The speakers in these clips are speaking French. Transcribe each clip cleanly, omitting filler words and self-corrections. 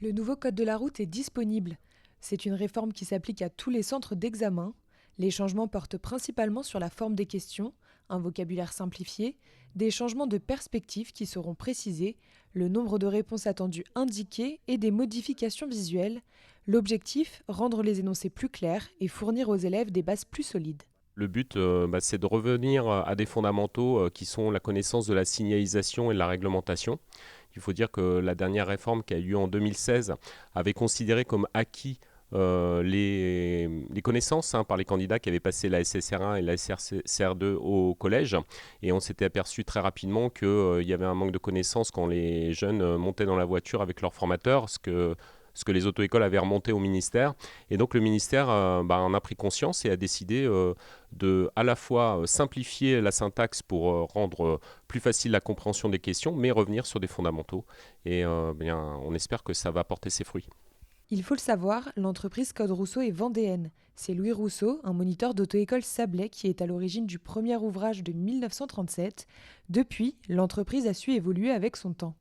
Le nouveau code de la route est disponible. C'est une réforme qui s'applique à tous les centres d'examen. Les changements portent principalement sur la forme des questions, un vocabulaire simplifié, des changements de perspective qui seront précisés, le nombre de réponses attendues indiqué et des modifications visuelles. L'objectif, rendre les énoncés plus clairs et fournir aux élèves des bases plus solides. Le but, c'est de revenir à des fondamentaux qui sont la connaissance de la signalisation et de la réglementation. Il faut dire que la dernière réforme qui a eu lieu en 2016 avait considéré comme acquis les connaissances par les candidats qui avaient passé la SSR1 et la SSR2 au collège. Et on s'était aperçu très rapidement qu'il y avait un manque de connaissances quand les jeunes montaient dans la voiture avec leur formateur, ce que les auto-écoles avaient remonté au ministère. Et donc le ministère en a pris conscience et a décidé de à la fois simplifier la syntaxe pour rendre plus facile la compréhension des questions, mais revenir sur des fondamentaux. Et on espère que ça va porter ses fruits. Il faut le savoir, l'entreprise Code Rousseau est vendéenne. C'est Louis Rousseau, un moniteur d'auto-école Sablé, qui est à l'origine du premier ouvrage de 1937. Depuis, l'entreprise a su évoluer avec son temps.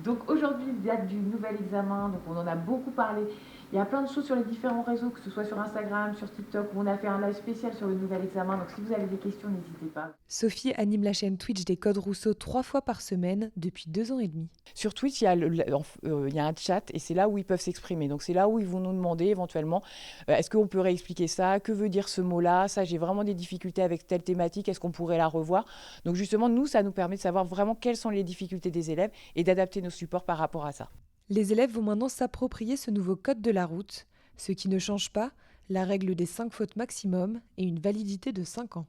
Donc aujourd'hui, date du nouvel examen, donc on en a beaucoup parlé. Il y a plein de choses sur les différents réseaux, que ce soit sur Instagram, sur TikTok, où on a fait un live spécial sur le nouvel examen. Donc si vous avez des questions, n'hésitez pas. Sophie anime la chaîne Twitch des Codes Rousseau 3 fois par semaine depuis 2 ans et demi. Sur Twitch, il y a un chat et c'est là où ils peuvent s'exprimer. Donc c'est là où ils vont nous demander éventuellement est-ce qu'on peut réexpliquer ça? Que veut dire ce mot-là? Ça, j'ai vraiment des difficultés avec telle thématique. Est-ce qu'on pourrait la revoir? Donc justement, nous, ça nous permet de savoir vraiment quelles sont les difficultés des élèves et d'adapter nos supports par rapport à ça. Les élèves vont maintenant s'approprier ce nouveau code de la route. Ce qui ne change pas, la règle des 5 fautes maximum et une validité de 5 ans.